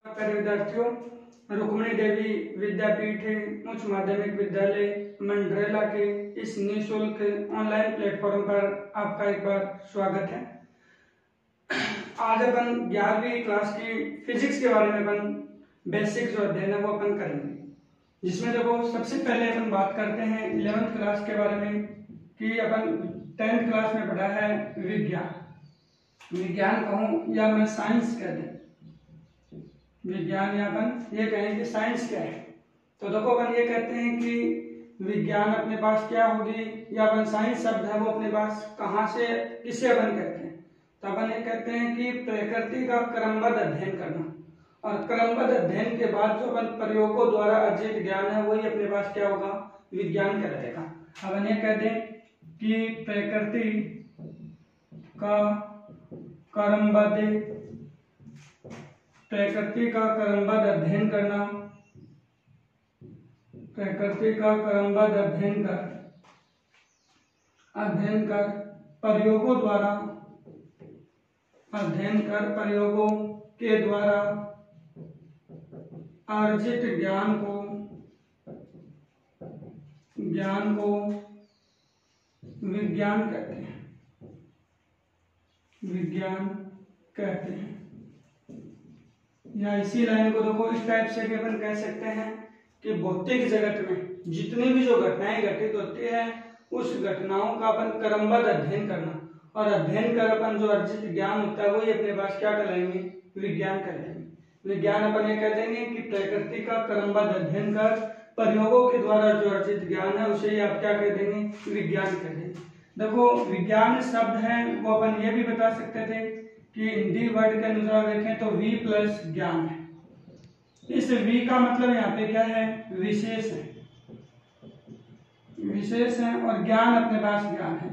प्यारे विद्यार्थियों, रुक्मिणी देवी विद्यापीठ उच्च माध्यमिक विद्यालय मंडरेला के इस निःशुल्क ऑनलाइन प्लेटफॉर्म पर आपका एक बार स्वागत है। आज अपन 11वीं क्लास की फिजिक्स के बारे में अपन बेसिक जो अध्ययन है वो अपन करेंगे, जिसमें देखो सबसे पहले अपन बात करते हैं 11th क्लास के बारे में कि अपन 10th क्लास में पढ़ा है विज्ञान कहूँ या मैं साइंस कह दें, विज्ञान या अपन ये कहें कि साइंस क्या है। तो देखो अपन ये कहते हैं कि विज्ञान अपने पास क्या होगी या अपन साइंस शब्द है वो अपने पास कहाँ से किसे अपन कहते हैं। तो अपन ये कहते हैं कि प्रकृति का क्रमबद्ध अध्ययन करना, और क्रमबद्ध अध्ययन के बाद जो अपन प्रयोगों द्वारा अर्जित ज्ञान है वही अपने पास क्या होगा, विज्ञान कहलाएगा। अपन ये कहते हैं कि प्रकृति का क्रमबद्ध अध्ययन करना, प्रकृति का क्रमबद्ध अध्ययन कर प्रयोगों के द्वारा अर्जित ज्ञान को विज्ञान कहते हैं। या इसी लाइन को देखो इस टाइप से भी अपन कह सकते हैं कि भौतिक जगत में जितनी भी जो घटनाएं घटित होती है उस घटनाओं का अपन क्रमबद्ध अध्ययन करना, और अध्ययन कर अपन जो अर्जित ज्ञान होता है वही अपने पास क्या कहलाएंगे, विज्ञान कहलाएंगे। विज्ञान अपन ये कह देंगे कि प्रकृति का क्रमबद्ध अध्ययन कर प्रयोगों के द्वारा जो अर्जित ज्ञान है उसे ही आप क्या कह देंगे, विज्ञान कह देंगे। देखो विज्ञान शब्द है वो अपन ये भी बता सकते थे कि हिंदी वर्ड के अनुसार देखें तो वी प्लस ज्ञान है। इस वी का मतलब यहाँ पे क्या है, विशेष है और ज्ञान अपने पास ज्ञान है।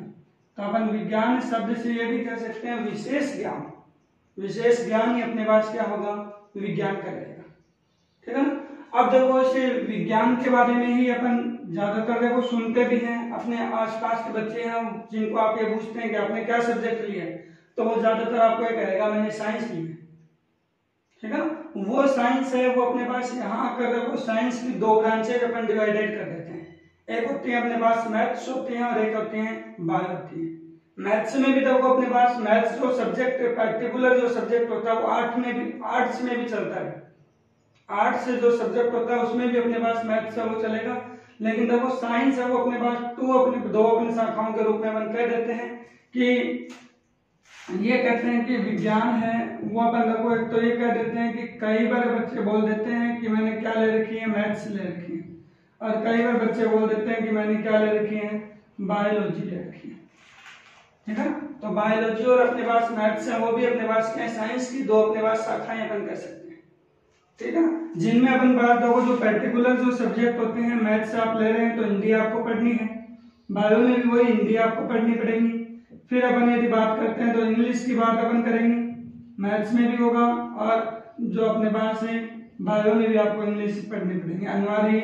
तो अपन विज्ञान शब्द से ये भी कह सकते हैं विशेष ज्ञान ही अपने पास क्या होगा, विज्ञान कहलाएगा। ठीक है ना। अब देखो इसे विज्ञान के बारे में ही अपन ज्यादातर देखो सुनते भी हैं, अपने आसपास के बच्चे हैं जिनको आप ये पूछते हैं कि आपने क्या सब्जेक्ट लिया है, तो वो ज्यादातर आपको ये कहेगा मैंने साइंस ली है। ठीक है ना। वो साइंस है वो अपने पास यहाँ आकर देखो साइंस की दो ब्रांचेज अपन डिवाइडेड कर देते हैं। एक होती है अपने पास मैथ्स होती है और एक होती है बायो होती है। मैथ्स में भी देखो अपने पास मैथ्स जो सब्जेक्ट पर्टिकुलर जो सब्जेक्ट होता है वो आर्ट्स में भी चलता है। आर्ट्स से जो सब्जेक्ट होता है उसमें भी अपने पास मैथ्स है वो चलेगा। लेकिन देखो साइंस है वो अपने पास दो अपनी शाखाओं के रूप में अपन कह देते हैं कि ये कहते हैं कि विज्ञान है वो अपन देखो एक तो ये कह देते हैं कि कई बार बच्चे बोल देते हैं कि मैंने क्या ले रखी है, मैथ्स ले रखी है, और कई बार बच्चे बोल देते हैं कि मैंने क्या ले रखी है, बायोलॉजी ले रखी है। ठीक है। तो बायोलॉजी और अपने पास मैथ्स है वो भी अपने पास क्या है, साइंस की दो अपने पास शाखाएं अपन कह सकते हैं। ठीक है। जिनमें अपन बात देखो जो पर्टिकुलर जो सब्जेक्ट होते हैं, मैथ्स आप ले रहे हैं तो हिंदी आपको पढ़नी है, बायो में भी वही हिंदी आपको पढ़नी पड़ेगी। फिर अपन यदि बात करते हैं तो इंग्लिश की बात अपन करेंगे, मैथ्स में भी होगा, और जो अपने पास है बायो में भी आपको इंग्लिश पढ़नी पड़ेगी अनिवार्य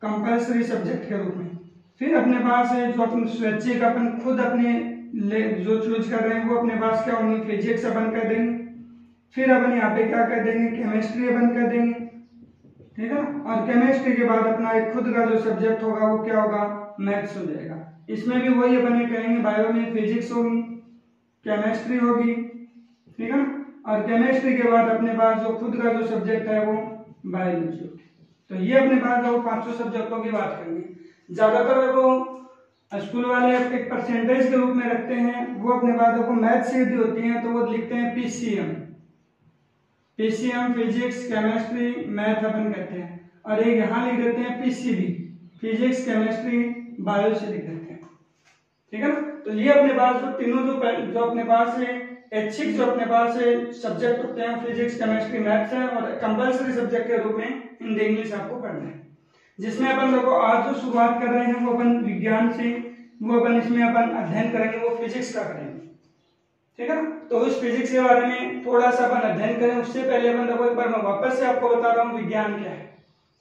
कंपल्सरी सब्जेक्ट के रूप में। फिर अपने पास है जो अपन स्वैच्छिक अपन खुद अपने जो चूज कर रहे हैं वो अपने पास क्या होंगे, फिजिक्स अपन कर देंगे। फिर अपन यहाँ पे क्या कर देंगे, केमिस्ट्री अपन कर देंगे। ठीक है ना। और केमिस्ट्री के बाद अपना एक खुद का जो सब्जेक्ट होगा वो क्या होगा, मैथ्स हो जाएगा। इसमें भी वही अपन ये कहेंगे बायो में फिजिक्स होगी, केमिस्ट्री होगी। ठीक है ना। और केमिस्ट्री के बाद अपने पास जो खुद का जो सब्जेक्ट है वो बायोलॉजी होगी। तो ये अपने पास जो 500 सब्जेक्टों की बात करेंगे। ज्यादातर वो स्कूल वाले एक परसेंटेज के रूप में रखते हैं, वो अपने पास को मैथ्स यदि होती है तो वो लिखते हैं पीसीएम फिजिक्स केमिस्ट्री मैथ अपन कहते हैं, और एक यहाँ लिख देते हैं पीसीबी फिजिक्स केमिस्ट्री बायो से लिख देते हैं। ठीक है ना। तो ये अपने पास जो तीनों जो अपने पास है ऐच्छिक जो अपने पास है सब्जेक्ट होते हैं फिजिक्स केमिस्ट्री मैथ्स है, और कंपल्सरी सब्जेक्ट के रूप में हिंदी इंग्लिश आपको पढ़ना है। जिसमें अपन देखो आज जो शुरुआत कर रहे हैं वो अपन विज्ञान से, वो अपन इसमें अपन अध्ययन करेंगे वो फिजिक्स का करेंगे। ठीक है ना। तो इस फिजिक्स के बारे में थोड़ा सा अपन अध्ययन करें उससे पहले अपन देखो एक बार मैं वापस से आपको बता रहा हूँ विज्ञान क्या है।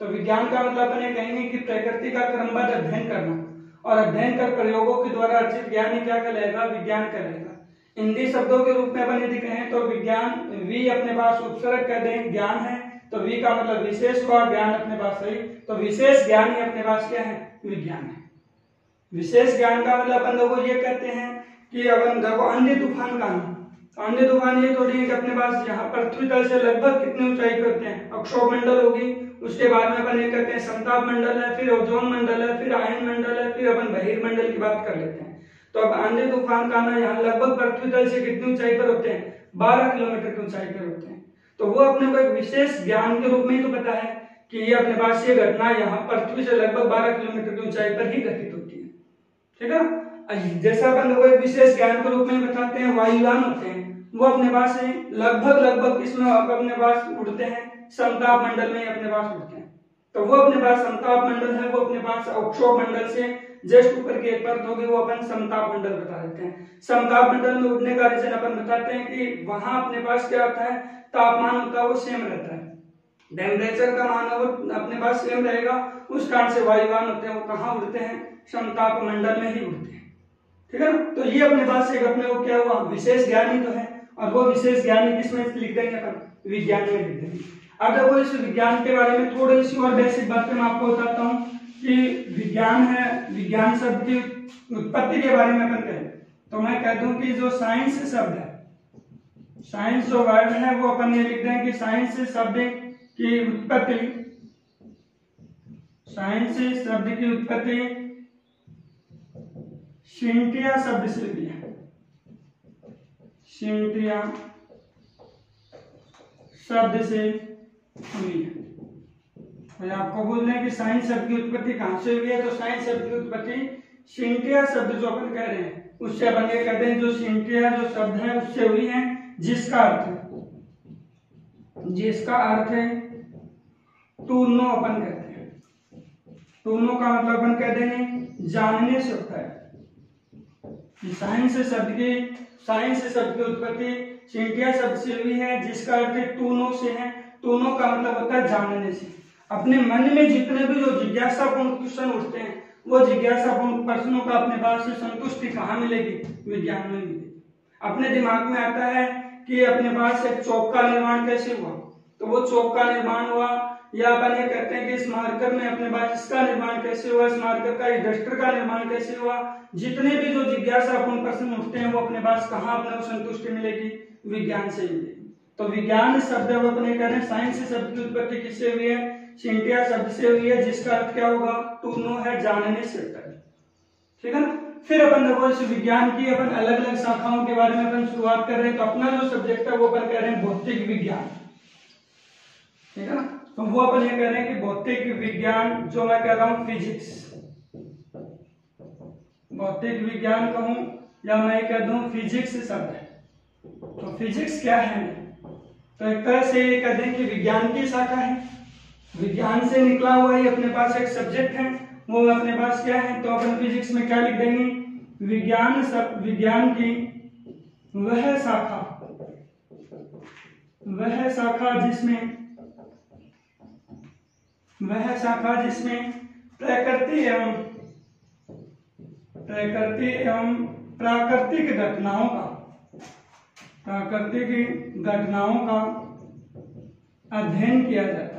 तो विज्ञान का मतलब अपन ये कहेंगे कि प्रकृति का क्रमबद्ध अध्ययन करना, और अध्ययन कर प्रयोगों के द्वारा अर्जित ज्ञान ही क्या कहलाएगा, विज्ञान कहलाएगा। हिंदी शब्दों के रूप में अपन यदि कहें तो विज्ञान वी अपने पास उपसर्ग कह दें ज्ञान है, तो वी का मतलब विशेष हुआ, ज्ञान अपने पास सही। तो विशेष ज्ञान ही अपने पास क्या है, विज्ञान है। विशेष ज्ञान का मतलब अपन लोग ये कहते हैं कि अपन देखो आंधी तूफान का नाम, आंधी तूफान ये थोड़ी है कि अपने पास यहाँ पृथ्वी तल से लगभग कितनी ऊंचाई पे होते हैं, अक्षोभ मंडल होगी, उसके बाद में अपन ये कहते हैं समताप मंडल है, फिर ओजोन मंडल है, फिर आयन मंडल है, फिर अपन बहिर्मंडल की बात कर लेते हैं। तो अब आंधी तूफान का ना यहाँ लगभग पृथ्वी तल से कितनी ऊंचाई पर होते हैं, 12 किलोमीटर की ऊंचाई पर होते हैं। तो वो अपने को एक विशेष ज्ञान के रूप में ही तो पता है कि ये अपने पास ये घटना यहाँ पृथ्वी से लगभग 12 किलोमीटर की ऊंचाई पर ही घटित होती है, ठीक है। जैसा अपन लोग एक विशेष ज्ञान के रूप में बताते हैं वायुयान होते हैं, वो अपने पास लगभग इसमें अपने पास उड़ते हैं, समताप मंडल में अपने पास उड़ते हैं। तो वो अपने पास समताप मंडल है, वो अपने पास अक्षोभ मंडल से जस्ट ऊपर की एक परत होगी, वो अपन समताप मंडल बता देते हैं। समताप मंडल में उड़ने का रीजन अपन बताते हैं कि वहां अपने पास क्या होता है, तापमान होता है वो सेम रहता है, टेम्परेचर का मान है वो अपने पास सेम रहेगा, उस कारण से वायुयान होते हैं वो कहाँ उड़ते हैं, समताप मंडल में ही उड़ते हैं, ठीक है ना। तो ये अपने पास एक अपने को क्या हुआ, विशेष ज्ञान ही तो है, और वो विशेष ज्ञान ही किसमें लिख देंगे अपन, विज्ञान में लिख देंगे। अब देखो इस विज्ञान के बारे में थोड़ी सी और बेसिक बातें मैं आपको बताता हूँ कि विज्ञान है, विज्ञान शब्द की उत्पत्ति के बारे में अपन कहें तो मैं कह दूं कि जो साइंस शब्द है, साइंस जो वर्ड है वो अपन ये लिख दें कि साइंस शब्द की उत्पत्ति, साइंस शब्द की उत्पत्ति शिंटिया शब्द से हुई है, शिंटिया शब्द से हुई है। तो आपको बोल रहे हैं कि साइंस शब्द की उत्पत्ति कहां से हुई है, तो साइंस शब्द की उत्पत्ति शिंटिया शब्द जो अपन कह रहे हैं उससे अपन ये कहते हैं, जो शिंटिया जो शब्द है उससे हुई है, जिसका अर्थ है टू नो अपन कहते हैं। टू नो का मतलब अपन कहते हैं जानने से होता है। साइंस शब्द की उत्पत्ति शिंटिया शब्द से हुई है, जिसका अर्थ टू नो से है। टू नो का मतलब होता है जानने से। अपने मन में जितने भी जो जिज्ञासापूर्ण क्वेश्चन उठते हैं, वो जिज्ञासापूर्ण प्रश्नों का अपने पास से संतुष्टि कहाँ मिलेगी, विज्ञान में मिलेगी। अपने दिमाग में आता है कि अपने पास एक चौक का निर्माण कैसे हुआ, तो वो चौक का निर्माण हुआ, या अपन ये कहते हैं कि इस मार्कर में अपने पास इसका निर्माण कैसे हुआ, इस मार्कर का, इस डस्टर का निर्माण कैसे हुआ। जितने भी जो जिज्ञासापूर्ण प्रश्न उठते हैं वो अपने पास कहाँ अपने को संतुष्टि मिलेगी, विज्ञान से मिलेगी। तो विज्ञान शब्द वो अपने कह रहे हैं साइंस शब्द की उत्पत्ति किससे हुई है, शिंटिया शब्द से हुई है, जिसका अर्थ क्या होगा, टू नो है, जानने से होता है, ठीक है ना। फिर अपन देखो इस विज्ञान की अपन अलग अलग शाखाओं के बारे में अपन शुरुआत कर रहे हैं। तो अपना जो सब्जेक्ट है वो अपन कह रहे हैं भौतिक विज्ञान, ठीक है ना। तो वो अपन ये कह रहे हैं कि भौतिक विज्ञान, जो मैं कह रहा हूं फिजिक्स, भौतिक विज्ञान कहूं या मैं कह दूं फिजिक्स शब्द है। तो फिजिक्स क्या है, तो एक तरह से ये कह दें कि विज्ञान की शाखा है, विज्ञान से निकला हुआ ही अपने पास एक सब्जेक्ट है, वो अपने पास क्या है। तो अपन फिजिक्स में क्या लिख देंगे, विज्ञान की वह शाखा जिसमें प्रकृति एवं प्राकृतिक घटनाओं का अध्ययन किया जाता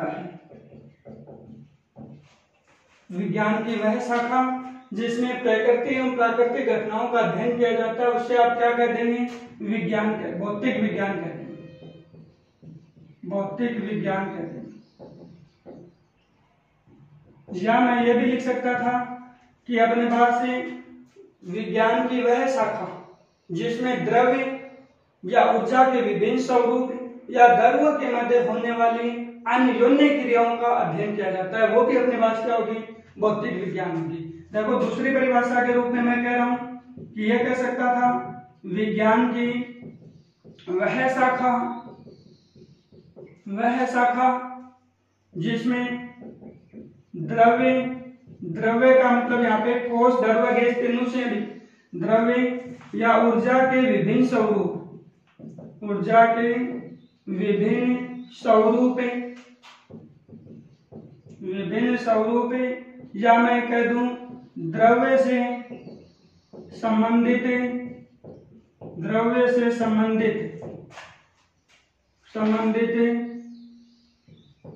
है। विज्ञान की वह शाखा जिसमें प्रकृति एवं प्राकृतिक घटनाओं का अध्ययन किया जाता है, उससे आप क्या कह देंगे, विज्ञान कह, भौतिक विज्ञान कह देंगे, भौतिक विज्ञान कह देंगे। या मैं ये भी लिख सकता था कि अपने पास से विज्ञान की वह शाखा जिसमें द्रव्य या ऊर्जा के विभिन्न स्वरूप या द्रव्यों के मध्य होने वाली अन्योन्य क्रियाओं का अध्ययन किया जाता है, वो भी अपने पास क्या होगी, भौतिक विज्ञान होगी। देखो दूसरी परिभाषा के रूप में मैं कह रहा हूं कि यह कह सकता था विज्ञान की वह शाखा जिसमें द्रव्य का मतलब यहाँ पे ठोस, द्रव्य, गैस तीनों से भी द्रव्य या ऊर्जा के विभिन्न स्वरूप या मैं कह दूं द्रव्य से संबंधित द्रव्य से संबंधित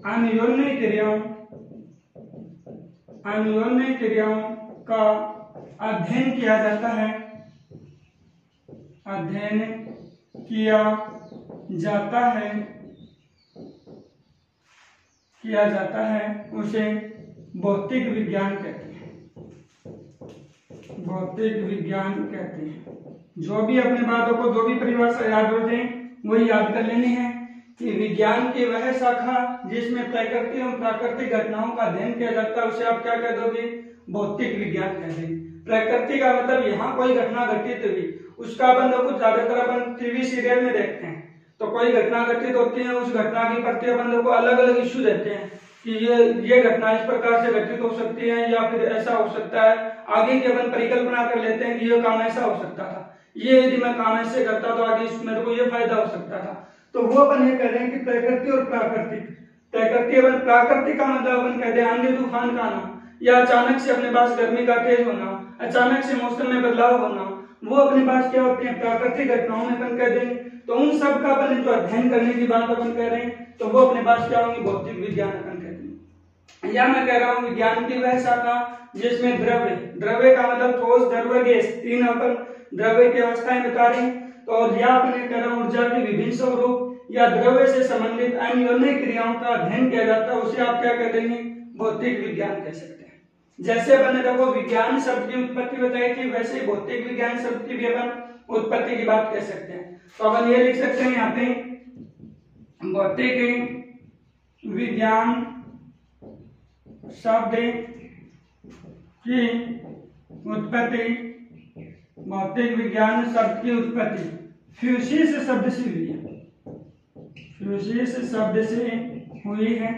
अन्योन्य क्रियाओं का अध्ययन किया जाता है उसे भौतिक विज्ञान कहते हैं। जो भी अपने बातों को, जो भी परिभाषा याद होते हैं वही याद कर लेनी है कि विज्ञान की वह शाखा जिसमें प्राकृतिक एवं प्राकृतिक घटनाओं का अध्ययन किया जाता है उसे आप क्या कह दोगे? भौतिक विज्ञान कहते हैं। प्रकृति का मतलब यहाँ कोई घटना घटित हुई, उसका अपन लोग ज्यादातर अपन टीवी सीरियल में देखते हैं, तो कोई घटना घटित होती है, उस घटना के प्रति अपन लोग को अलग अलग इश्यू देते हैं कि ये घटना इस प्रकार से घटित हो सकती है या फिर ऐसा हो सकता है। आगे की अपन परिकल्पना कर लेते हैं कि ये काम ऐसा हो सकता था, ये यदि मैं काम ऐसे करता तो आगे मेरे को ये फायदा हो सकता था। तो वो अपन ये कह रहे हैं कि प्रकृति और प्राकृतिक। प्राकृतिक का मतलब अपन कहते हैं आंधी तूफान का आना या अचानक से अपने पास गर्मी का तेज होना, अचानक से मौसम में बदलाव होना, वो अपने पास क्या होती है? प्राकृतिक घटनाओं में अपन कह देंगे। तो उन सब का अपन जो अध्ययन करने की बात अपन कह रहे हैं तो वो अपने पास क्या होंगे? भौतिक विज्ञान अपन कहते हैं। या मैं कह रहा हूँ विज्ञान की वह शाखा जिसमें द्रव्य का मतलब ठोस, द्रव्य, गैस, तीन अपन द्रव्य की अवस्थाएं बता रहे हैं। तो और या अपने कह रहा हूँ ऊर्जा के विभिन्न स्वरूप या द्रव्य से संबंधित अन्योन्य क्रियाओं का अध्ययन किया जाता है, उसे आप क्या कह देंगे? भौतिक विज्ञान कह सकते हैं। जैसे अपन ने देखो विज्ञान शब्द की उत्पत्ति बताई थी, वैसे ही भौतिक विज्ञान शब्द की भी अपन उत्पत्ति की बात कह सकते हैं। तो अपन ये लिख सकते हैं यहाँ पे भौतिक विज्ञान शब्द की उत्पत्ति, भौतिक विज्ञान शब्द की उत्पत्ति फ्यूसिस शब्द से हुई है। फ्यूसिस शब्द से हुई है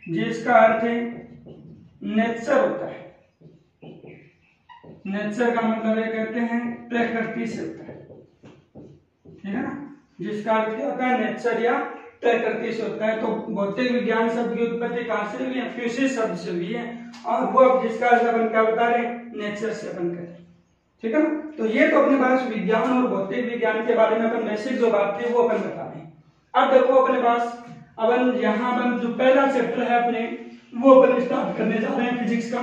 जिसका अर्थ नेचर होता है। नेचर का मतलब ये कहते हैं प्रकृति से होता है, ठीक है ना? जिसका अर्थ क्या होता है? नेचर या प्रकृति से होता है। तो भौतिक विज्ञान शब्द की उत्पत्ति कहां से हुई है? फ्यूसिस शब्द से हुई है। और वो अब जिसका अर्थ अपन क्या बता रहे हैं? नेचर से अपन कहते हैं, ठीक है ना? तो ये तो अपने पास विज्ञान और भौतिक विज्ञान के बारे में अपन बेसिक जो बात थी वो अपन बता रहे हैं। अब देखो अपने पास अपन यहाँ अपन जो पहला चैप्टर है अपने वो अपन स्टार्ट करने जा रहे हैं फिजिक्स का,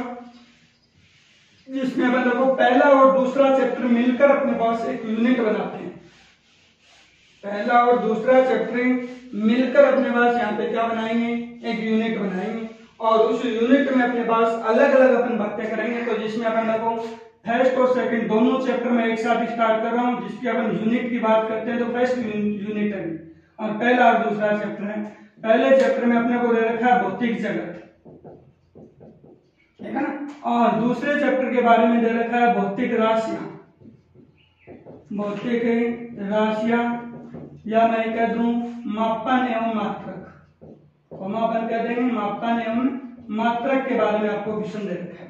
जिसमें अपन देखो पहला और दूसरा चैप्टर मिलकर अपने पास एक यूनिट बनाते हैं। पहला और दूसरा चैप्टर मिलकर अपने पास यहाँ पे क्या बनाएंगे? एक यूनिट बनाएंगे और उस यूनिट में अपने पास अलग अलग अपन बातें करेंगे। तो जिसमें अपन देखो फर्स्ट और सेकंड दोनों चैप्टर में एक साथ स्टार्ट कर रहा हूँ, जिसकी अपन यूनिट की बात करते हैं तो फर्स्ट यूनिट है और पहला और दूसरा चैप्टर है। पहले चैप्टर में अपने को दे रखा है भौतिक जगत, ठीक है ना? और दूसरे चैप्टर के बारे में दे रखा है भौतिक राशियां। भौतिक राशियां या मैं कह दूं मापन एवं मात्रक, हम अपन कह देंगे मापन एवं मात्रक के बारे में आपको क्वेश्चन दे रखा है,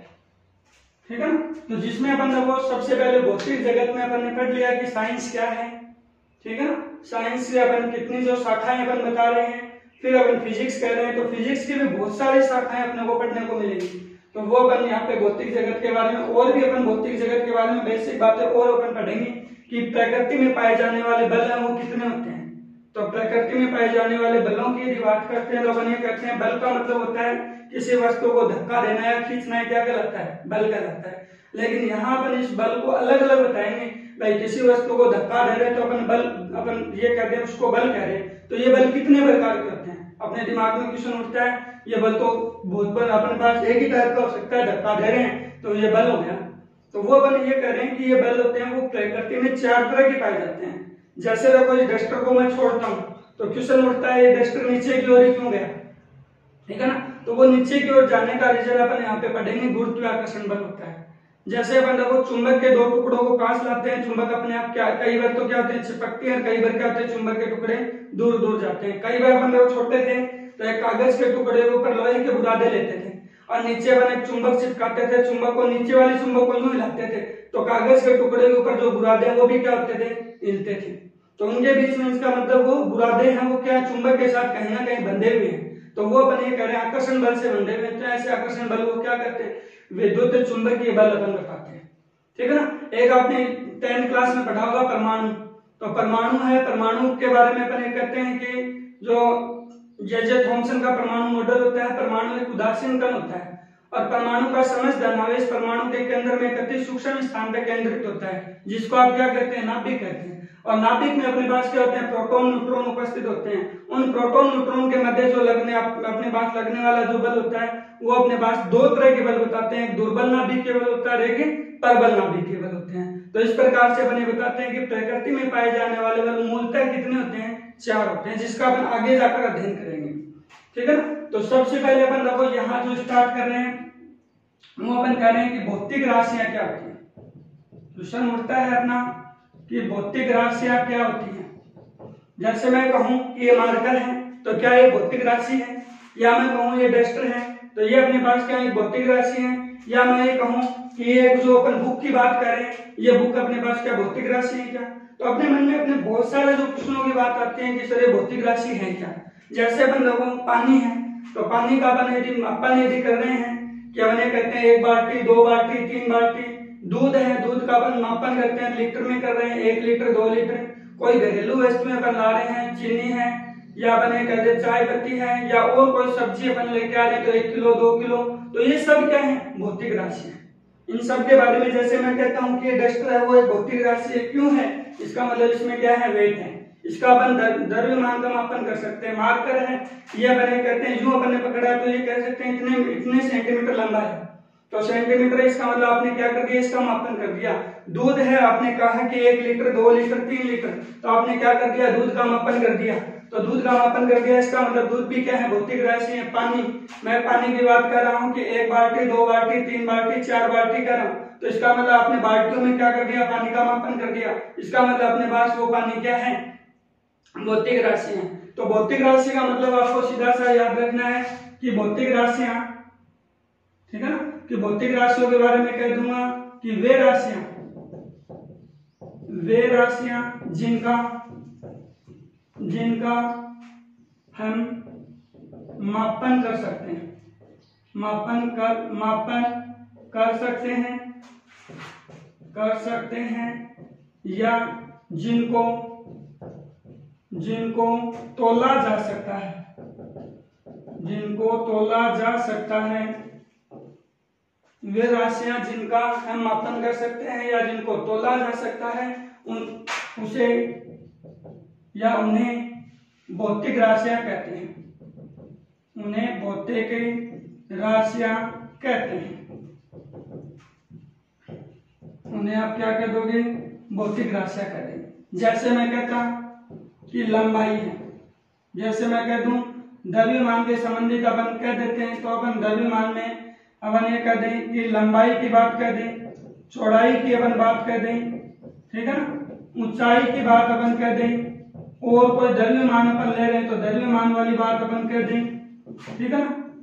ठीक है ना? तो जिसमें अपन देखो सबसे पहले भौतिक जगत में अपन ने पढ़ लिया कि साइंस क्या है, ठीक है ना? साइंस से अपन कितनी जो शाखाएं अपन बता रहे हैं। फिर अपन फिजिक्स कह रहे हैं तो फिजिक्स की भी बहुत सारी शाखाएं अपने को पढ़ने को मिलेगी। तो वो अपन यहाँ पे भौतिक जगत के बारे में और भी अपन भौतिक जगत के बारे में बेसिक बातें और अपन पढ़ेंगे कि प्रकृति में पाए जाने वाले बल हैं वो कितने होते हैं। तो प्रकृति में पाए जाने वाले बलों की यदि बात करते हैं तो अपन ये कहते हैं बल का मतलब होता है किसी वस्तु को धक्का देना या खींचना है, क्या कहलाता है? बल कहलाता है। लेकिन यहाँ अपन इस बल को अलग अलग बताएंगे। भाई किसी वस्तु को धक्का दे रहे तो अपन ये कहते हैं उसको बल कह रहे हैं। तो ये बल कितने प्रकार के होते हैं? अपने दिमाग में क्वेश्चन उठता है ये बल तो बहुत बल अपने पास एक ही टाइप का हो सकता है, धक्का दे रहे हैं तो ये बल हो गया। तो वो अपन ये कह रहे हैं कि ये बल होते हैं वो प्रकृति में 4 तरह के पाए जाते हैं। जैसे देखो इस डस्टर को मैं छोड़ता हूँ तो क्वेश्चन उठता है ये डस्टर नीचे की ओर ही क्यों गया, ठीक है ना? तो वो नीचे की ओर जाने का रीजन अपन यहाँ पे पढ़ेंगे गुरुत्वाकर्षण बल होता है। जैसे अपन देखो चुंबक के 2 टुकड़ों को पास लाते हैं, चुंबक अपने आप क्या कई बार तो क्या होते हैं चिपकते हैं, कई बार क्या होते हैं चुंबक के टुकड़े दूर दूर जाते हैं। कई बार अपन देखो छोटे थे तो एक कागज के टुकड़े के ऊपर लोहे के बुरादे लेते थे और नीचे अपन एक चुंबक चिपकाते थे, चुंबक को नीचे वाले चुंबक को यूं हिलाते थे तो कागज के टुकड़े के ऊपर जो बुरादे वो भी क्या होते थे? हिलते थे। तो उनके बीच में इसका मतलब वो बुरादे हैं वो क्या चुंबक के साथ कहीं ना कहीं बंधे हुए हैं। तो वो अपन ये कह रहे हैं आकर्षण बल से बंधे हुए। तो ऐसे आकर्षण बल को क्या करते हैं, विद्युत चुंबकीय बल अपन बताते हैं। ठीक है ना। एक आपने 10th क्लास में पढ़ा होगा परमाणु। तो परमाणु है, परमाणु के बारे में अपन ये कहते हैं कि जो जे थॉमसन का परमाणु मॉडल होता है, परमाणु एक उदासीन कण होता है और परमाणु का समस्त धनावेश परमाणु के केंद्र में अति सूक्ष्म स्थान पे केंद्रित होता है, जिसको आप क्या कहते हैं, नाभिक कहते हैं। और नाभिक में अपने पास क्या होते हैं, प्रोटॉन न्यूट्रॉन उपस्थित होते हैं। उन प्रोटॉन न्यूट्रॉन के मध्य जो अपने पास लगने वाला जो बल होता है वो अपने पास दो तरह के बल बताते हैं, एक दुर्बल नाभिक के बल होता है, एक प्रबल नाभिक के बल होते हैं। तो इस प्रकार से अपन बताते हैं कि प्रकृति में पाए जाने वाले बल मूलतः कितने होते हैं, 4 होते हैं, जिसका अपन आगे जाकर अध्ययन करेंगे। ठीक है ना। तो सबसे पहले अपन देखो यहाँ जो स्टार्ट कर रहे हैं वो अपन कह रहे हैं कि भौतिक राशियां क्या होती है। क्वेश्चन उठता है अपना कि भौतिक राशियां क्या होती है। जैसे मैं कहूं कि ये मार्कर है तो क्या ये भौतिक राशि है, या मैं कहूं ये डस्टर है तो ये अपने पास क्या एक भौतिक राशि है, या मैं ये कहूं कि ये जो अपन बुक की बात कर रहे हैं ये बुक अपने पास क्या भौतिक राशि है क्या। तो अपने मन में अपने बहुत सारे जो प्रश्नों की बात आती है कि सर ये भौतिक राशि है क्या। जैसे अपन लोगों पानी है तो पानी का अपन यदि कर रहे हैं कि अपन कहते हैं 1 बाल्टी 2 बाल्टी 3 बाल्टी। दूध है, दूध का अपन मापन करते हैं लीटर में कर रहे हैं, 1 लीटर 2 लीटर। कोई घरेलू वस्तु में अपन ला रहे हैं, चीनी है या अपन कहते हैं चाय पत्ती है या और कोई सब्जी अपन लेके आ रहे हैं तो 1 किलो 2 किलो। तो ये सब क्या है, भौतिक राशि है। इन सब के बारे में जैसे मैं कहता हूँ कि ये डस्टर है वो एक भौतिक राशि है। क्यों है, इसका मतलब इसमें क्या है, वेट है। इसका अपन द्रव्यमान का मापन कर सकते हैं। मार्कर है ये अपन कहते हैं यूं अपन ने पकड़ा तो ये कह सकते हैं इतने सेंटीमीटर लंबा है, तो सेंटीमीटर इसका मतलब आपने क्या कर दिया, इसका मापन कर दिया। दूध है, आपने कहा कि 1 लीटर 2 लीटर 3 लीटर, तो आपने क्या कर दिया, दूध का मापन कर दिया। तो दूध का मापन कर दिया, इसका मतलब दूध भी क्या है, भौतिक राशि है। पानी, मैं पानी की बात कर रहा हूँ कि 1 बाल्टी 2 बाल्टी 3 बाल्टी 4 बाल्टी कर रहा हूँ, तो इसका मतलब आपने बाल्टियों में क्या कर दिया, पानी का मापन कर दिया। इसका मतलब अपने पास वो पानी क्या है, भौतिक राशि है। तो भौतिक राशि का मतलब आपको सीधा सा याद रखना है कि भौतिक राशियां, ठीक है ना, कि भौतिक राशियों के बारे में कह दूंगा कि वे राशियां जिनका हम मापन कर सकते हैं, मापन कर सकते हैं या जिनको तोला जा सकता है, वे राशियां जिनका हम मापन कर सकते हैं या जिनको तोला जा सकता है उन्हें भौतिक राशियां कहते हैं। उन्हें भौतिक राशियां कहते हैं। उन्हें आप क्या कह दोगे, भौतिक राशियां कह देंगे। जैसे मैं कहता कि लंबाई है, जैसे मैं कह दूं द्रव्यमान के संबंधित अपन कह देते हैं, तो अपन द्रव्यमान में अपन ये कह दें कि लंबाई की बात कर दें, चौड़ाई की अपन बात कर दें, ठीक है ना, ऊंचाई की बात अपन कर दें, और कोई द्रव्यमान अपन ले रहे हैं तो द्रव्यमान वाली बात अपन कर दें, ठीक है ना।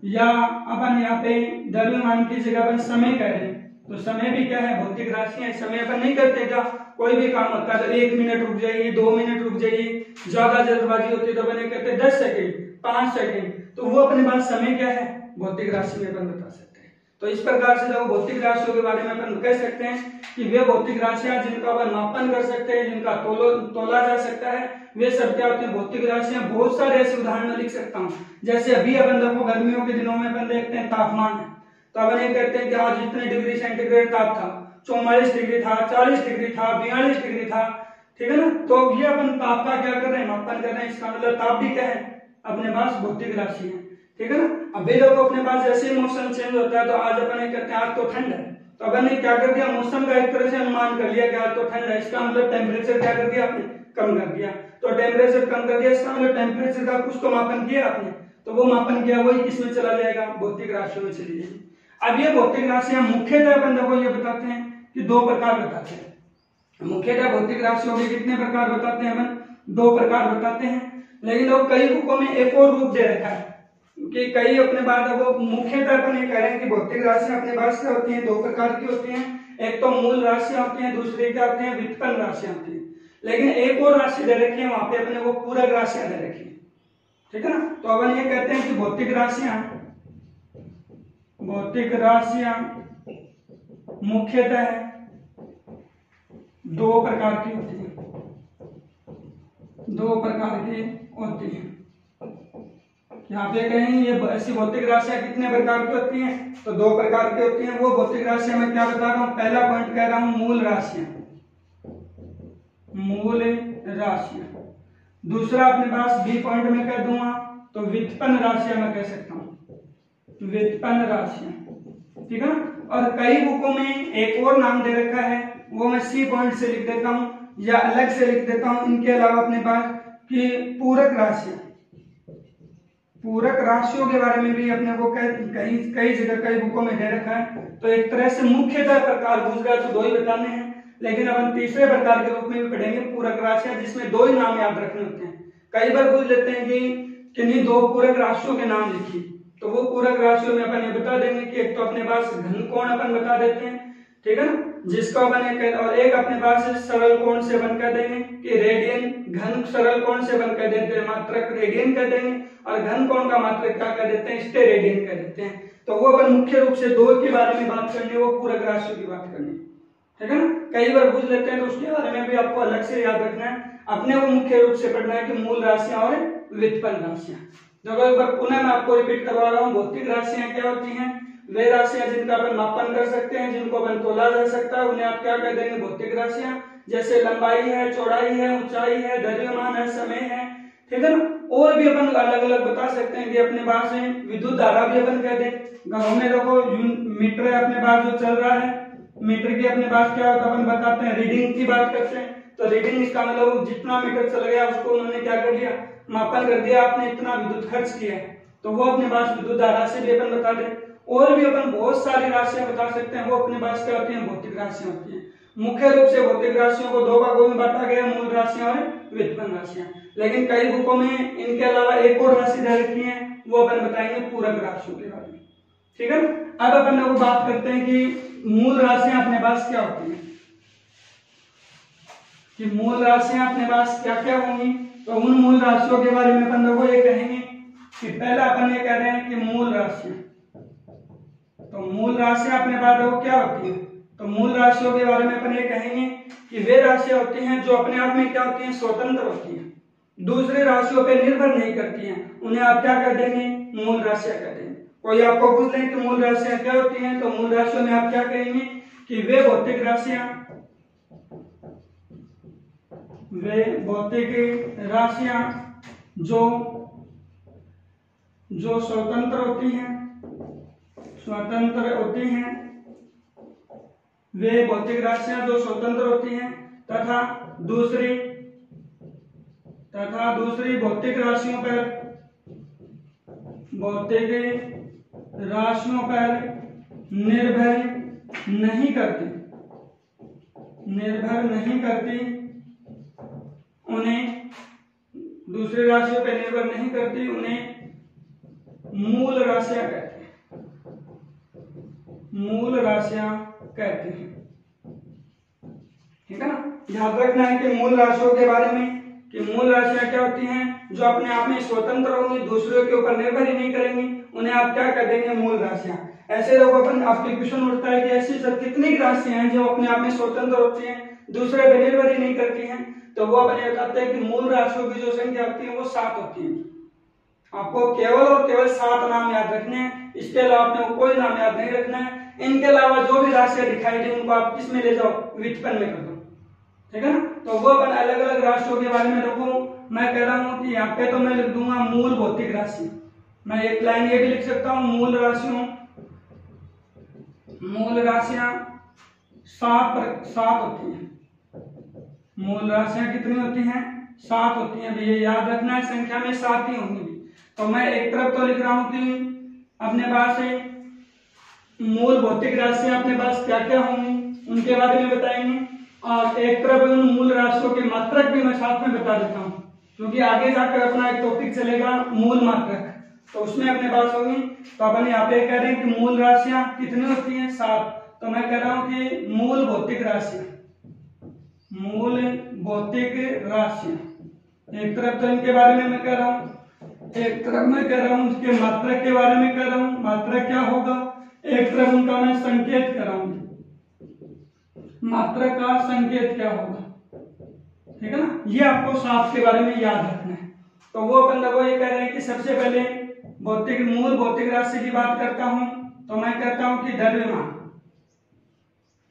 या अपन यहाँ पे द्रव्यमान की जगह अपन समय कह रहे हैं तो समय भी क्या है, भौतिक राशि है। समय अपन नहीं करते क्या, कोई भी काम होता है तो 1 मिनट रुक जाइए, 2 मिनट रुक जाइए, ज्यादा जल्दबाजी होती है तो अपन कहते हैं 10 सेकेंड 5 सेकेंड, तो वो अपने पास समय क्या है, भौतिक राशि में अपन बता सकते हैं। तो इस प्रकार से जो भौतिक राशियों के बारे में अपन कह सकते हैं कि वे भौतिक राशियां जिनका अपन मापन कर सकते हैं, जिनका तोला जा सकता है, वे सब क्या होते हैं, भौतिक राशियां। बहुत सारे ऐसे उदाहरण लिख सकता हूँ। जैसे अभी अपन देखो गर्मियों के दिनों में अपन देखते हैं तापमान है, तो अपन ये कहते हैं कि आज इतने डिग्री सेंटीग्रेड ताप था, 44 डिग्री था, 40 डिग्री था, 42 डिग्री था, ठीक है ना। तो ये अपन ताप का क्या कर रहे हैं, मापन कर रहे हैं। इसका मतलब ताप भी क्या है, अपने पास भौतिक राशि है, ठीक है ना। अभी लोग अपने पास जैसे ही मौसम चेंज होता है तो आज अपन ये कहते हैं आज तो ठंड है, तो अपन ने क्या कर दिया, मौसम का एक तरह से अनुमान कर लिया कि आज तो ठंड है। इसका मतलब टेम्परेचर क्या कर दिया आपने, कम कर दिया। तो टेम्परेचर कम कर दिया, इसका मतलब टेम्परेचर का कुछ तो मापन किया आपने, तो वो मापन किया वही किसमें चला जाएगा, भौतिक राशियों में चली जाएगी। अब ये भौतिक राशियां मुख्यतः अपन देखो ये बताते हैं कि 2 प्रकार बताते हैं। मुख्यतः भौतिक राशियों के कितने प्रकार बताते हैं अपन, 2 प्रकार बताते हैं। लेकिन लोग कई बुकों में एक और रूप दे रखा है कि कई अपने बात वो मुख्यतः अपन ये कह रहे हैं कि भौतिक राशियां अपने पास क्या होती हैं, 2 प्रकार की होती हैं। एक तो मूल राशियां होती हैं, दूसरी क्या होती हैं, व्युत्पन्न राशियां होती हैं। लेकिन एक और राशि दे रखी है वहां पे अपने को पूरक राशियां दे रखी है। ठीक है ना। तो अपन ये कहते हैं कि भौतिक राशियां मुख्यतः दो प्रकार की होती हैं। यहाँ पे कहेंगे ये ऐसी भौतिक राशियां कितने प्रकार की होती हैं, तो दो प्रकार की होती हैं। वो भौतिक राशियां मैं क्या बता रहा हूँ, पहला पॉइंट कह रहा हूँ मूल राशियां। दूसरा अपने पास बी पॉइंट में कह दूंगा तो व्युत्पन्न राशियां मैं कह सकता हूँ, व्युत्पन्न राशियां, ठीक है। और कई बुकों में एक और नाम दे रखा है, वो मैं सी पॉइंट से लिख देता हूँ या अलग से लिख देता हूँ। इनके अलावा अपने पास कि पूरक राशियों के बारे में भी अपने को कई जगह कई बुकों में दे रखा है। तो एक तरह से मुख्यतः प्रकार पूछ गया तो दो ही बताने हैं, लेकिन अपन तीसरे प्रकार के रूप में भी पढ़ेंगे पूरक राशियां, जिसमें दो ही नाम याद रखने होते हैं। कई बार पूछ लेते हैं कि नहीं दो पूरक राशियों के नाम लिखिए, तो वो पूरक राशियों में अपन ये बता देंगे कि एक तो अपने पास घन कोण अपन बता देते हैं, ठीक है ना, जिसको अपन और एक अपने पास सरल कोण से अपन कह देंगे कि रेडियन। घन सरल कोण से अपन कह देते हैं मात्रक रेडियन कह देंगे, और घन कोण का मात्रक क्या कह देते हैं, स्टेरेडियन कह देते हैं। तो वो अपन मुख्य रूप से दो के बारे में बात करनी है, वो पूरक राशियों की बात करनी है, ठीक है ना। कई बार पूछ लेते हैं तो उसके बारे में भी आपको अलग से याद रखना है। अपने को मुख्य रूप से पढ़ना है कि मूल राशियां और व्युत्पन्न राशियां। जब एक बार पुनः मैं आपको रिपीट करवा रहा हूँ, भौतिक राशियां क्या होती हैं, वे राशियां जिनका अपन मापन कर सकते हैं, जिनको अपन तोला जा सकता है, उन्हें आप क्या कह देंगे, भौतिक राशियां। जैसे लंबाई है, चौड़ाई है, ऊंचाई है, द्रव्यमान है, समय है, ठीक है ना। और भी अपन अलग अलग बता सकते हैं कि अपने पास है विद्युत धारा भी अपन कह दें। घरों में देखो मीटर अपने पास जो चल रहा है, मीटर की अपने पास क्या होता है अपन बताते हैं, रीडिंग की बात करते हैं। तो रीडिंग इसका मतलब जितना मीटर चल गया उसको उन्होंने क्या कर दिया, मापन कर दिया, आपने इतना विद्युत खर्च किया है, तो वो अपने पास विद्युत धारा से भी अपन बता दें। और भी अपन बहुत सारी राशियां बता सकते हैं, वो अपने पास क्या होती हैं, भौतिक राशियां होती हैं। मुख्य रूप से भौतिक राशियों को दो भागों में बांटा गया, मूल राशियां और व्युत्पन्न राशियां। लेकिन कई बुकों में इनके अलावा एक और राशि दे रखी है, वो अपन बताएंगे पूरक राशियों के बारे में, ठीक है। अब अपन लोग बात करते हैं कि मूल राशियां अपने पास क्या होती हैं, कि मूल राशियां अपने पास क्या क्या होंगी। तो उन मूल राशियों के बारे में अपन लोगों ये कहेंगे कि पहला अपन ये कह रहे हैं कि मूल राशियां, तो मूल राशियां अपने पास वो क्या होती है, तो मूल राशियों के बारे में अपन ये कहेंगे कि वे राशियां होती हैं जो अपने आप में क्या होती हैं, स्वतंत्र होती हैं, दूसरे राशियों पर निर्भर नहीं करती हैं, उन्हें आप क्या कह देंगे, मूल राशियां कह देंगे। कोई आपको पूछ ले कि मूल राशियां क्या होती हैं, तो मूल राशियों में आप क्या कहेंगे कि वे भौतिक राशियां जो स्वतंत्र होती हैं, वे भौतिक राशियां जो स्वतंत्र होती हैं तथा दूसरी भौतिक राशियों पर निर्भर नहीं करती, उन्हें दूसरी राशियों पर निर्भर नहीं करती, उन्हें मूल राशियां कहते हैं, ठीक है ना। याद रखना है कि मूल राशियों के बारे में कि मूल राशियां क्या होती हैं, जो अपने आप में स्वतंत्र होंगी, दूसरों के ऊपर निर्भर ही नहीं करेंगी, उन्हें आप क्या कर देंगे, मूल राशियां। ऐसे लोग अपन आपके क्वेश्चन उठता है कि ऐसी सर कितनी राशियां हैं जो अपने आप में स्वतंत्र होती हैं, दूसरे पर निर्भर ही नहीं करती हैं, तो वो अपन बताते हैं कि मूल राशियों की जो संख्या होती है वो 7 होती है। आपको केवल और केवल 7 नाम याद रखने हैं, इसके अलावा आपने कोई नाम याद नहीं रखना है। इनके अलावा जो भी राशियां दिखाई दी उनको आप किस में ले जाओ, व्युत्पन्न में कर दो, ठीक है ना। तो वो अपन अलग अलग राशियों के बारे में देखो, मैं कह रहा हूं कि यहाँ पे तो मैं लिख दूंगा मूल भौतिक राशि, मैं एक लाइन ये भी लिख सकता हूं, मूल राशियां 7 होती हैं। मूल राशियां कितनी होती हैं, 7 होती हैं, ये याद रखना है, संख्या में 7 ही होंगी। तो मैं एक तरफ तो लिख रहा हूं कि अपने पास है मूल भौतिक राशियां अपने पास क्या क्या होंगी उनके बारे में बताएंगे, और एक तरफ उन मूल राशियों के मात्रक भी मैं साथ में बता देता हूं, क्योंकि आगे जाकर अपना एक टॉपिक चलेगा मूल मात्रक, तो उसमें अपने पास होंगी। तो अपन यहाँ पे कह रहे हैं कि मूल राशियां कितनी होती हैं, 7। तो मैं कह रहा हूं कि मूल भौतिक राशियां एक तरफ तो इनके बारे में मैं कह रहा हूं, एक तरफ मैं कह रहा हूं उसके मात्रक के बारे में कह रहा हूं, मात्रक क्या होगा, एक तरफ उनका मैं संकेत कर रहा हूं, मात्रक का संकेत क्या होगा, ठीक है ना। ये आपको शाफ्ट के बारे में याद रखना है। तो वो अपन देखो ये कह रहे हैं कि सबसे पहले भौतिक मूल भौतिक राशि की बात करता हूं तो मैं कहता हूं कि द्रव्यमान,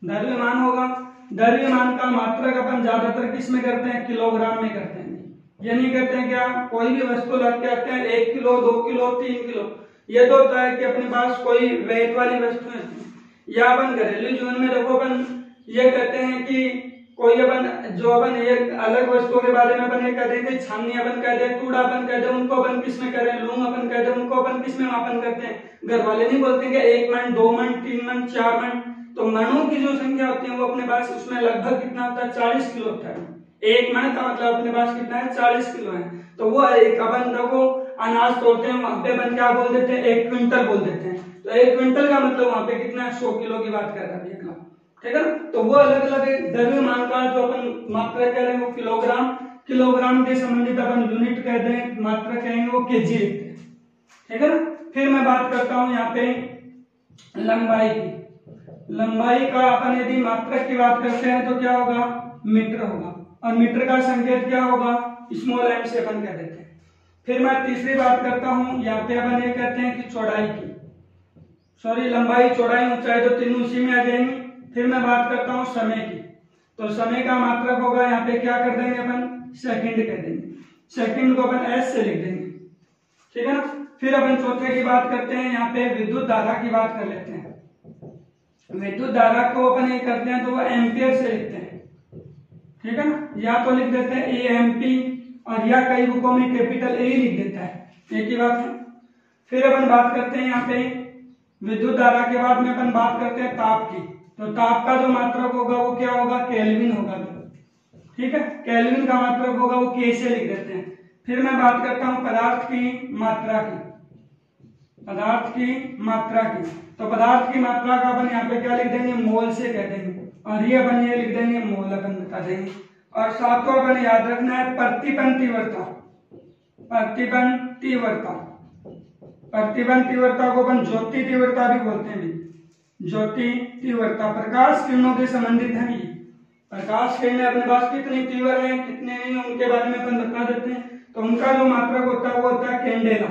द्रव्यमान होगा। द्रव्यमान का मात्रक अपन ज्यादातर किस में करते हैं, किलोग्राम में करते हैं। ये नहीं करते हैं क्या, कोई भी वस्तु लग के आते हैं 1 किलो 2 किलो 3 किलो, ये तो होता है कि अपने पास कोई वेट वाली वस्तु है। या अपन घरेलू जीवन में देखो अपन ये कहते हैं कि कोई अपन जो अपन एक अलग वस्तुओं के बारे में अपन ये कह देंगे, छाननी अपन कह दे, टूड़ा अपन कह दे, उनको अपन किस में करें, लूंग अपन कह दे, उनको अपन किस में मापन करते हैं। घर वाले नहीं बोलते कि 1 मन 2 मन 3 मन 4 मन, तो मनों की जो संख्या होती है वो अपने पास उसमें लगभग कितना होता है, 40 किलो होता है। 1 मन का मतलब अपने पास कितना है, 40 किलो है। तो वो एक अपन देखो अनाज तोड़ते हैं वहां पे अपन क्या बोल देते हैं, 1 क्विंटल बोल देते हैं। तो 1 क्विंटल का मतलब वहां पे कितना है, 100 किलो की बात कर रहा है, ठीक है ना। तो वो अलग अलग द्रव्यमान का जो अपन मात्रा कह रहे हैं वो किलोग्राम, किलोग्राम के संबंधित अपन यूनिट कह दें, मात्रा कहेंगे वो केजी लिखते हैं, ठीक है ना। फिर मैं बात करता हूं यहाँ पे लंबाई की। लंबाई का अपन यदि मात्रक की बात करते हैं तो क्या होगा, मीटर होगा, और मीटर का संकेत क्या होगा, स्मॉल एम से अपन कह देते हैं। फिर मैं तीसरी बात करता हूं, यहाँ पे अपन ये कहते हैं कि चौड़ाई की, सॉरी लंबाई चौड़ाई ऊंचाई तो तीनों उसी में आ जाएंगी। फिर मैं बात करता हूं समय की, तो समय का मात्रक होगा यहाँ पे क्या कर देंगे अपन, सेकंड कह देंगे, सेकंड को अपन एस से लिख देंगे, ठीक है ना। फिर अपन चौथे की बात करते हैं, यहाँ पे विद्युत धारा की बात कर लेते हैं। विद्युत धारा को अपन ये करते हैं तो वो एम्पियर से लिखते हैं, ठीक है ना। या तो लिख देते हैं एएमपी, और या कई बुकों में कैपिटल ए लिख देता है, एक ही बात है। फिर अपन बात करते हैं यहाँ पे विद्युत धारा के बाद में अपन बात करते हैं ताप की, तो ताप का जो मात्रक होगा वो क्या होगा, केल्विन होगा, ठीक है। केल्विन का मात्रक होगा वो के से लिख देते हैं। फिर मैं बात करता हूं पदार्थ की मात्रा की, पदार्थ की मात्रा की, तो पदार्थ की मात्रा का अपन यहाँ पे क्या लिख देंगे, मोल से कह देंगे, और ये अपन ये लिख देंगे मोल अपन बता देंगे। और सातवां अपन याद रखना है प्रतिबंध तीव्रता, प्रतिबंध तीव्रता, प्रतिबंध तीव्रता को अपन ज्योति तीव्रता भी बोलते हैं। ज्योति तीव्रता प्रकाश किरणों के संबंधित है। ये प्रकाश किरणें अपने पास कितनी तीव्र है कितने नहीं, उनके बारे में अपन बता देते हैं। तो उनका जो मात्रक होता है वो होता है कैंडेला,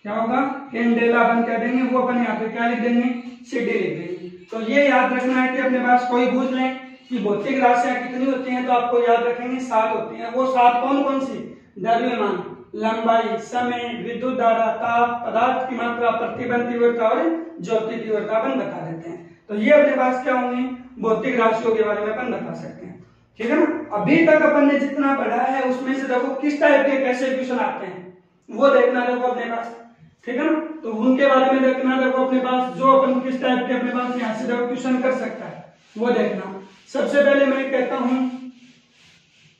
क्या होगा, कैंडेला अपन कह देंगे, वो अपन यहाँ पे क्या लिख देंगे, सीडी लिख देंगे। तो ये याद रखना है कि अपने पास कोई पूछ लें कि भौतिक राशियां कितनी होती हैं, तो आपको याद रखेंगे 7 होती हैं। वो 7 कौन कौन सी, द्रव्यमान, लंबाई, समय, विद्युत धारा, ताप, पदार्थ की मात्रा, प्रतिबंध तीव्रता और ज्योति तीव्रता अपन बता देते हैं। तो ये अपने पास क्या होंगी, भौतिक राशियों के बारे में अपन बता सकते हैं, ठीक है ना। अभी तक अपन ने जितना पढ़ा है उसमें से देखो किस टाइप के कैसे क्वेश्चन आते हैं वो देखना देखो अपने पास, ठीक है ना। तो उनके बारे में देखना देखो अपने पास, जो अपन किस टाइप के अपने पास यहाँ से देखो क्वेश्चन कर सकता है वो देखना। सबसे पहले मैं कहता हूं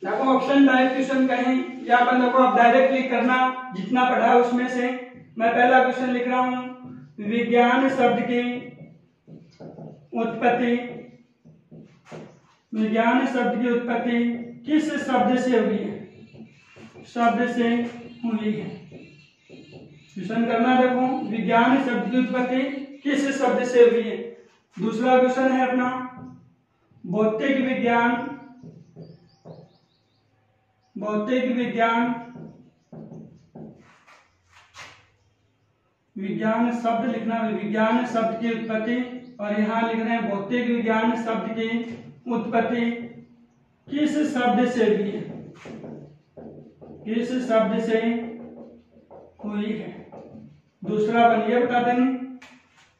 देखो ऑप्शन टाइप क्वेश्चन कहें या अपन देखो आप डायरेक्टली करना जितना पढ़ा है उसमें से। मैं पहला क्वेश्चन लिख रहा हूं, विज्ञान शब्द की उत्पत्ति, विज्ञान शब्द की उत्पत्ति किस शब्द से हुई है, शब्द से हुई है। क्वेश्चन करना देखो, विज्ञान शब्द की उत्पत्ति किस शब्द से हुई है। दूसरा क्वेश्चन है अपना भौतिक विज्ञान, भौतिक विज्ञान, विज्ञान शब्द लिखना, विज्ञान शब्द की उत्पत्ति, और यहां लिख रहे हैं भौतिक विज्ञान शब्द की उत्पत्ति किस शब्द से हुई है, किस शब्द से हुई है। दूसरा अपन ये बता देंगे,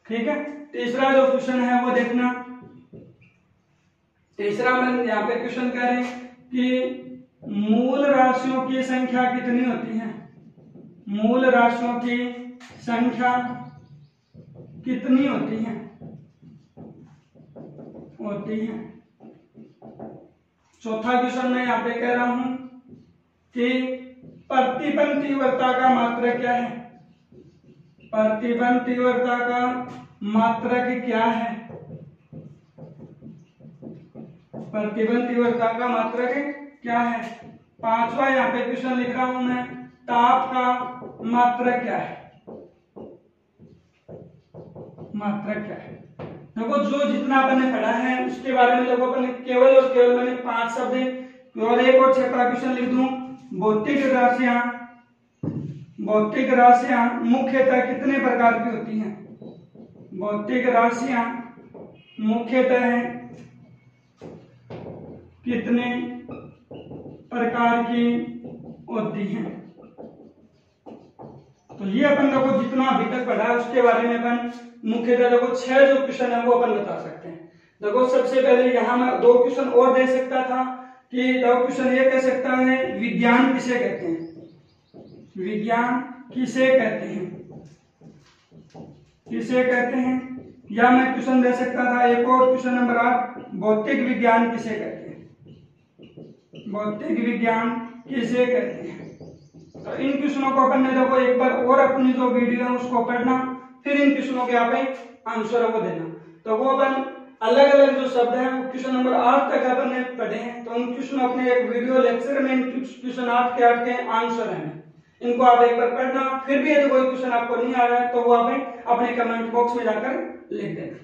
ठीक है। तीसरा जो क्वेश्चन है वो देखना, तीसरा मैं यहाँ पे क्वेश्चन कह रहे हैं कि मूल राशियों की संख्या कितनी होती है, मूल राशियों की संख्या कितनी होती है, होती है। चौथा क्वेश्चन मैं यहाँ पे कह रहा हूं कि प्रतिबंध तीव्रता का मात्रक क्या है, प्रतिबंध तीव्रता का मात्रक क्या है, प्रतिबंध तीव्रता का मात्रक क्या है। पांचवा यहाँ पे क्वेश्चन लिख रहा हूं मैं ताप का मात्रक क्या है? मात्रक क्या है? देखो जो जितना अपन ने पढ़ा है उसके बारे में देखो अपन ने केवल और केवल मैंने 5 शब्द और एक और छोटा क्वेश्चन लिख दूं। भौतिक राशियां मुख्यतः कितने प्रकार की होती हैं? भौतिक राशियां मुख्यतः कितने प्रकार की होती हैं? तो ये अपन देखो जितना अभी तक पढ़ा है उसके बारे में अपन मुख्यतः देखो 6 जो क्वेश्चन है वो अपन बता सकते हैं। देखो सबसे पहले यहाँ मैं 2 क्वेश्चन और दे सकता था कि 2 क्वेश्चन ये कह सकता है विज्ञान किसे कहते हैं? विज्ञान किसे कहते हैं? किसे कहते हैं? या मैं क्वेश्चन दे सकता था एक और क्वेश्चन नंबर 8 भौतिक विज्ञान किसे कहते हैं? भौतिक विज्ञान किसे कहते हैं? तो इन क्वेश्चनों को अपन ने देखो एक बार और अपनी जो वीडियो है उसको पढ़ना, फिर इन क्वेश्चनों के यहाँ पे आंसर है वो देना। तो वो अपन अलग अलग जो शब्द हैं वो क्वेश्चन नंबर 8 तक अपन ने पढ़े हैं, तो उन क्वेश्चन अपने एक वीडियो लेक्चर में क्वेश्चन 8 के आंसर हैं, इनको आप एक बार पढ़ना। फिर भी यदि कोई क्वेश्चन आपको नहीं आ रहा है तो वो आप अपने कमेंट बॉक्स में जाकर लिख देना।